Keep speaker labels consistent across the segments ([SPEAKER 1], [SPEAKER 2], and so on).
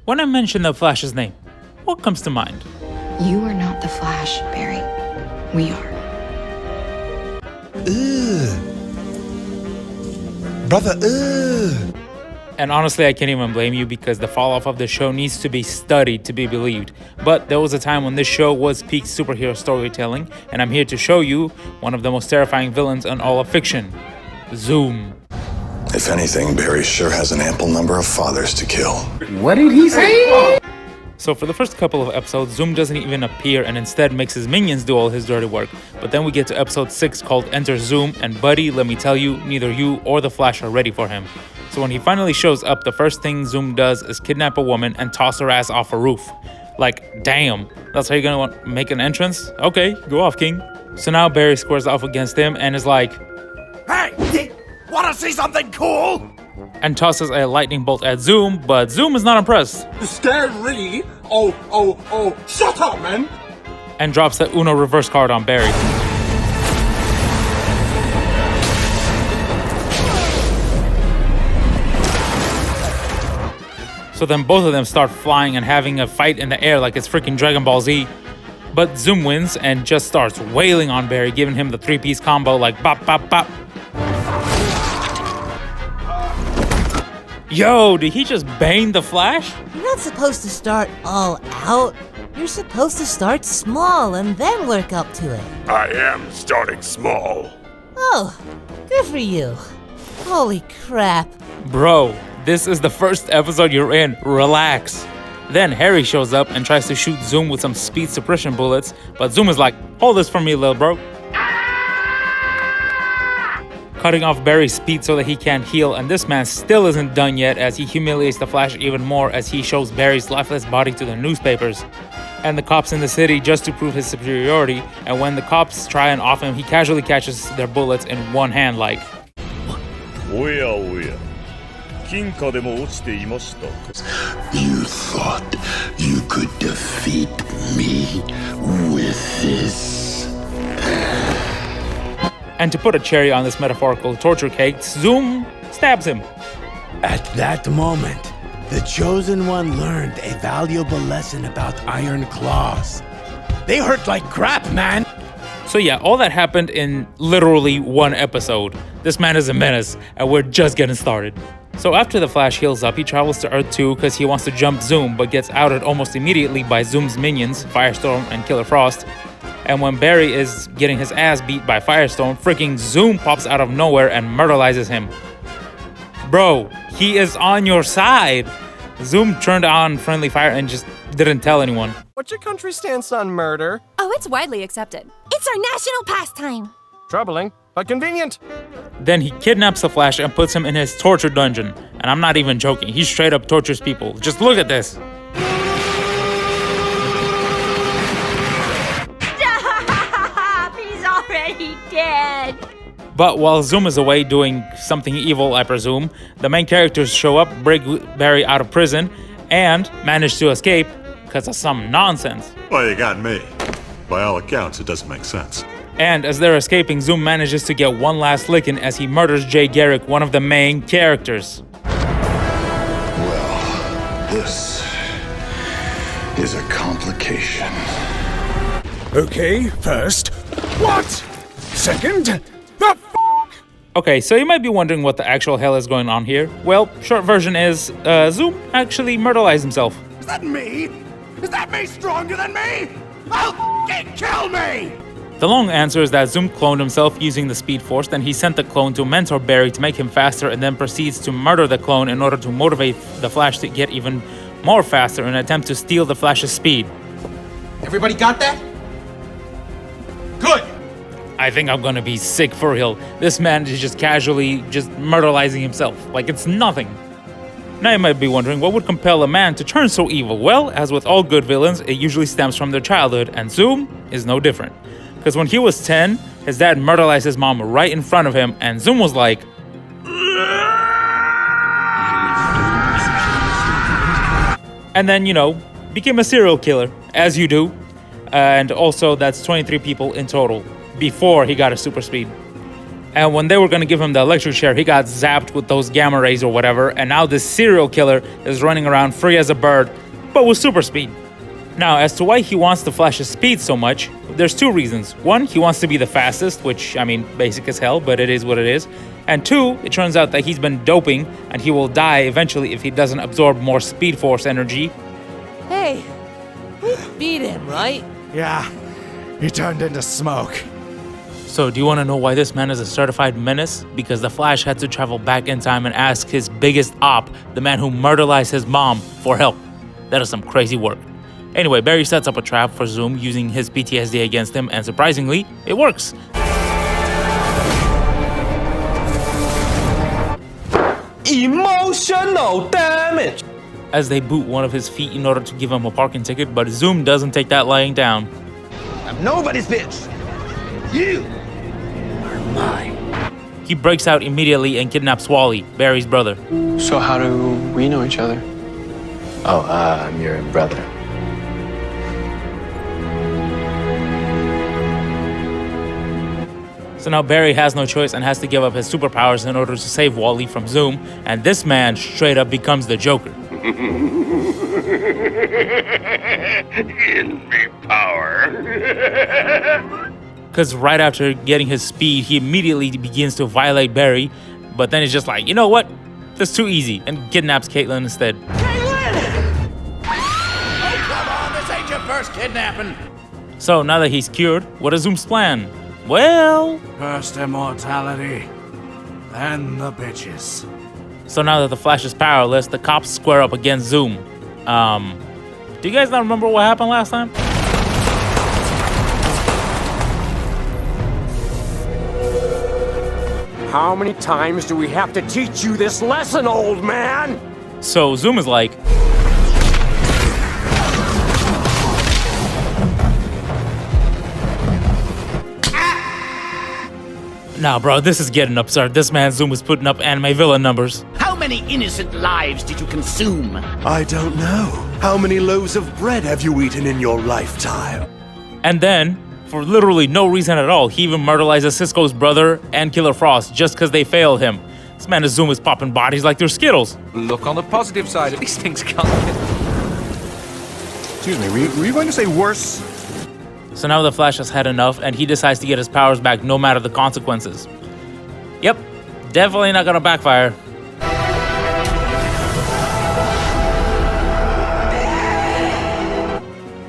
[SPEAKER 1] When I mention the Flash's name, what comes to mind?
[SPEAKER 2] You are not the Flash, Barry. We are.
[SPEAKER 3] Ugh. Brother, ugh.
[SPEAKER 1] And honestly, I can't even blame you because the fall off of the show needs to be studied to be believed. But there was a time when this show was peak superhero storytelling, and I'm here to show you one of the most terrifying villains in all of fiction, Zoom.
[SPEAKER 4] If anything, Barry sure has an ample number of fathers to kill.
[SPEAKER 5] What did he say?
[SPEAKER 1] So for the first couple of episodes, Zoom doesn't even appear and instead makes his minions do all his dirty work. But then we get to episode 6 called Enter Zoom, and buddy, let me tell you, neither you or the Flash are ready for him. So when he finally shows up, the first thing Zoom does is kidnap a woman and toss her ass off a roof. Like, damn, that's how you're gonna make an entrance? Okay, go off, King. So now Barry squares off against him and is like,
[SPEAKER 6] Hey, wanna see something cool?
[SPEAKER 1] and tosses a lightning bolt at Zoom, but Zoom is not impressed.
[SPEAKER 5] Scary. Oh, shut up, man.
[SPEAKER 1] And drops the Uno reverse card on Barry. So then both of them start flying and having a fight in the air like it's freaking Dragon Ball Z. But Zoom wins and just starts wailing on Barry, giving him the 3-piece combo like bop bop bop. Yo, did he just bang the Flash?
[SPEAKER 7] You're not supposed to start all out. You're supposed to start small and then work up to it.
[SPEAKER 6] I am starting small.
[SPEAKER 7] Oh, good for you. Holy crap.
[SPEAKER 1] Bro, this is the first episode you're in. Relax. Then Harry shows up and tries to shoot Zoom with some speed suppression bullets, but Zoom is like, hold this for me, little bro. Cutting off Barry's speed so that he can't heal, and this man still isn't done yet as he humiliates the Flash even more as he shows Barry's lifeless body to the newspapers and the cops in the city just to prove his superiority, and when the cops try and off him, he casually catches their bullets in one hand like,
[SPEAKER 6] おや。金貨でも落ちていました。
[SPEAKER 4] You thought you could defeat me with this?
[SPEAKER 1] and to put a cherry on this metaphorical torture cake, Zoom stabs him.
[SPEAKER 8] At that moment, the Chosen One learned a valuable lesson about iron claws. They hurt like crap, man!
[SPEAKER 1] So yeah, all that happened in literally one episode. This man is a menace, and we're just getting started. So after the Flash heals up, he travels to Earth 2 because he wants to jump Zoom, but gets outed almost immediately by Zoom's minions, Firestorm and Killer Frost. And when Barry is getting his ass beat by Firestorm, freaking Zoom pops out of nowhere and murderizes him. Bro, he is on your side. Zoom turned on friendly fire and just didn't tell anyone.
[SPEAKER 9] What's your country's stance on murder?
[SPEAKER 10] Oh, it's widely accepted.
[SPEAKER 11] It's our national pastime.
[SPEAKER 9] Troubling, but convenient.
[SPEAKER 1] Then he kidnaps the Flash and puts him in his torture dungeon. And I'm not even joking, he straight up tortures people. Just look at this.
[SPEAKER 11] Stop! He's already dead.
[SPEAKER 1] But while Zoom is away doing something evil, I presume, the main characters show up, break Barry out of prison, and manage to escape because of some nonsense.
[SPEAKER 12] Well, you got me. By all accounts, it doesn't make sense.
[SPEAKER 1] And as they're escaping, Zoom manages to get one last lick in as he murders Jay Garrick, one of the main characters.
[SPEAKER 4] Well, this is a complication.
[SPEAKER 5] Okay, first. What? Second? The
[SPEAKER 1] Okay, so you might be wondering what the actual hell is going on here. Well, short version is, Zoom actually murderized himself.
[SPEAKER 6] Is that me? Is that me stronger than me? I'll kill me!
[SPEAKER 1] The long answer is that Zoom cloned himself using the Speed Force, then he sent the clone to mentor Barry to make him faster, and then proceeds to murder the clone in order to motivate the Flash to get even more faster in an attempt to steal the Flash's speed.
[SPEAKER 5] Everybody got that? Good!
[SPEAKER 1] I think I'm gonna be sick for real. This man is just casually just murderizing himself, like it's nothing. Now you might be wondering, what would compel a man to turn so evil? Well, as with all good villains, it usually stems from their childhood, and Zoom is no different. Because when he was 10, his dad murderized his mom right in front of him, and Zoom was like, and then, became a serial killer, as you do. And also, that's 23 people in total, before he got a super speed. And when they were gonna give him the electric chair, he got zapped with those gamma rays or whatever, and now this serial killer is running around free as a bird, but with super speed. Now, as to why he wants the Flash's speed so much, there's two reasons. One, he wants to be the fastest, which, I mean, basic as hell, but it is what it is. And two, it turns out that he's been doping, and he will die eventually if he doesn't absorb more Speed Force energy.
[SPEAKER 7] Hey, we beat him, right?
[SPEAKER 6] Yeah, he turned into smoke.
[SPEAKER 1] So do you want to know why this man is a certified menace? Because the Flash had to travel back in time and ask his biggest op, the man who murderized his mom, for help. That is some crazy work. Anyway, Barry sets up a trap for Zoom using his PTSD against him, and surprisingly, it works.
[SPEAKER 9] Emotional damage!
[SPEAKER 1] As they boot one of his feet in order to give him a parking ticket, but Zoom doesn't take that lying down.
[SPEAKER 6] I'm nobody's bitch. You are mine.
[SPEAKER 1] He breaks out immediately and kidnaps Wally, Barry's brother.
[SPEAKER 3] So how do we know each other? Oh, I'm your brother.
[SPEAKER 1] So now Barry has no choice and has to give up his superpowers in order to save Wally from Zoom, and this man straight up becomes the Joker.
[SPEAKER 6] In me power.
[SPEAKER 1] Because right after getting his speed, he immediately begins to violate Barry, but then he's just like, you know what? That's too easy, and kidnaps Caitlin instead.
[SPEAKER 8] Caitlin! Oh, come on, this ain't your first kidnapping.
[SPEAKER 1] So now that he's cured, what is Zoom's plan? Well...
[SPEAKER 6] First immortality, then the bitches.
[SPEAKER 1] So now that the Flash is powerless, the cops square up against Zoom. Do you guys not remember what happened last time?
[SPEAKER 9] How many times do we have to teach you this lesson, old man?
[SPEAKER 1] So Zoom is like... Nah, bro, this is getting absurd. This man Zoom is putting up anime villain numbers.
[SPEAKER 8] How many innocent lives did you consume?
[SPEAKER 6] I don't know. How many loaves of bread have you eaten in your lifetime?
[SPEAKER 1] And then, for literally no reason at all, he even murderizes Cisco's brother and Killer Frost just because they failed him. This man Zoom is popping bodies like they're Skittles.
[SPEAKER 9] Look on the positive side. These things can't get...
[SPEAKER 6] Excuse me, were you going to say worse?
[SPEAKER 1] So now the Flash has had enough, and he decides to get his powers back no matter the consequences. Yep, definitely not gonna backfire.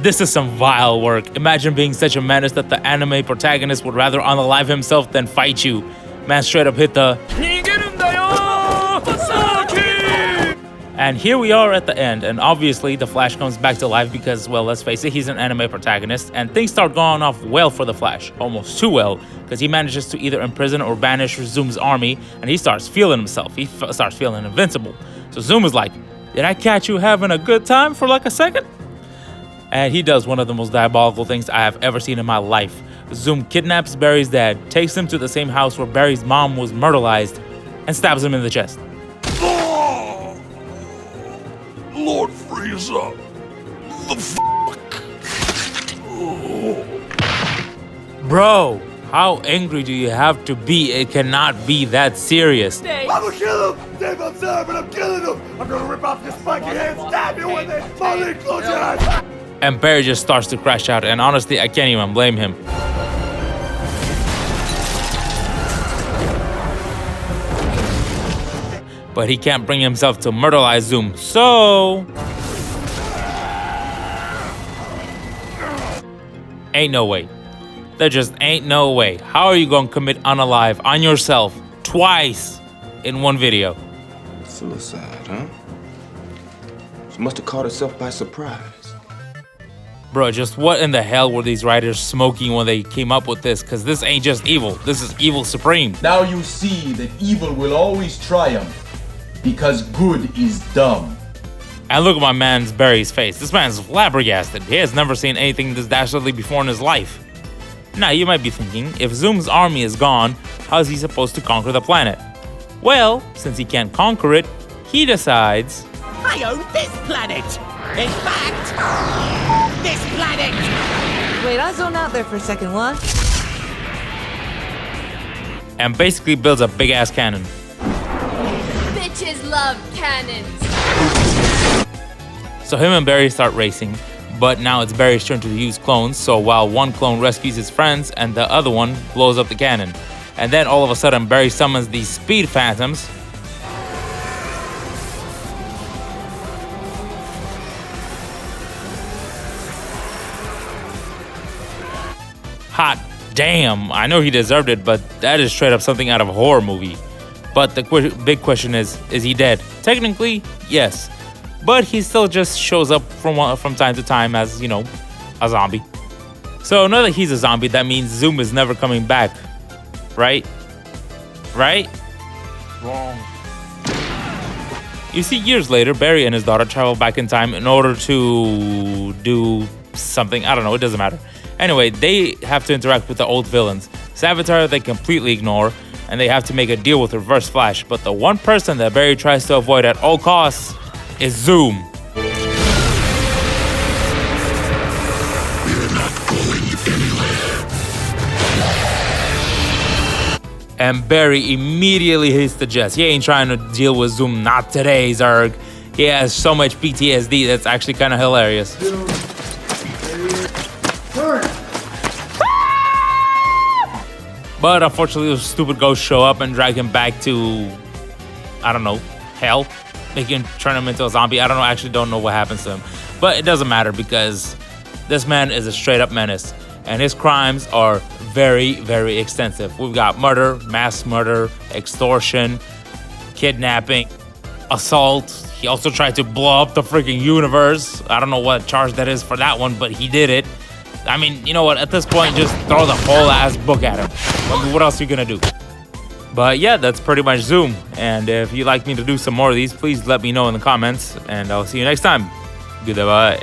[SPEAKER 1] This is some vile work. Imagine being such a menace that the anime protagonist would rather unalive himself than fight you. Man straight up hit the... And here we are at the end, and obviously the Flash comes back to life because, well, let's face it, he's an anime protagonist, and things start going off well for the Flash, almost too well, because he manages to either imprison or banish Zoom's army, and he starts feeling himself. He starts feeling invincible. So Zoom is like, did I catch you having a good time for like a second? And he does one of the most diabolical things I have ever seen in my life. Zoom kidnaps Barry's dad, takes him to the same house where Barry's mom was murderized, and stabs him in the chest.
[SPEAKER 6] Lord Frieza. The fuck?
[SPEAKER 1] Bro, how angry do you have to be? It cannot be that serious.
[SPEAKER 6] I'm gonna kill him! Dave, I'm sorry, but I'm killing him! I'm gonna rip off your spiky head, stab you with it! Molly, close your eyes!
[SPEAKER 1] And Barry just starts to crash out, and honestly, I can't even blame him. But he can't bring himself to murderize Zoom, so... Ain't no way. There just ain't no way. How are you gonna commit unalive on yourself twice in one video?
[SPEAKER 3] Suicide, huh? She must have caught herself by surprise.
[SPEAKER 1] Bro, just what in the hell were these writers smoking when they came up with this? Because this ain't just evil. This is evil supreme.
[SPEAKER 10] Now you see that evil will always triumph. Because good is dumb.
[SPEAKER 1] And look at my man's Barry's face. This man's flabbergasted. He has never seen anything this dastardly before in his life. Now, you might be thinking, if Zoom's army is gone, how is he supposed to conquer the planet? Well, since he can't conquer it, he decides...
[SPEAKER 8] I own this planet! In fact, this planet!
[SPEAKER 7] Wait, I zoned out there for a second, what?
[SPEAKER 1] and basically builds a big ass cannon.
[SPEAKER 11] Bitches love cannons.
[SPEAKER 1] So him and Barry start racing, but now it's Barry's turn to use clones. So while one clone rescues his friends and the other one blows up the cannon. And then all of a sudden Barry summons these speed phantoms. Hot damn, I know he deserved it, but that is straight up something out of a horror movie. But the big question is he dead? Technically, yes. But he still just shows up from time to time as, you know, a zombie. So now that he's a zombie, that means Zoom is never coming back. Right? Right? Wrong. You see, years later, Barry and his daughter travel back in time in order to do something. I don't know, it doesn't matter. Anyway, they have to interact with the old villains. Savitar they completely ignore, and they have to make a deal with Reverse Flash. But the one person that Barry tries to avoid at all costs is Zoom.
[SPEAKER 12] We're not going anywhere.
[SPEAKER 1] And Barry immediately hits the jets. He ain't trying to deal with Zoom, not today, Zurg. He has so much PTSD that's actually kind of hilarious. But unfortunately, those stupid ghosts show up and drag him back to, I don't know, hell. They can turn him into a zombie. I actually don't know what happens to him. But it doesn't matter because this man is a straight up menace. And his crimes are very, very extensive. We've got murder, mass murder, extortion, kidnapping, assault. He also tried to blow up the freaking universe. I don't know what charge that is for that one, but he did it. I mean, you know what? At this point, just throw the whole ass book at him. I mean, what else are you gonna do? But yeah, that's pretty much Zoom. And if you'd like me to do some more of these, please let me know in the comments. And I'll see you next time. Goodbye.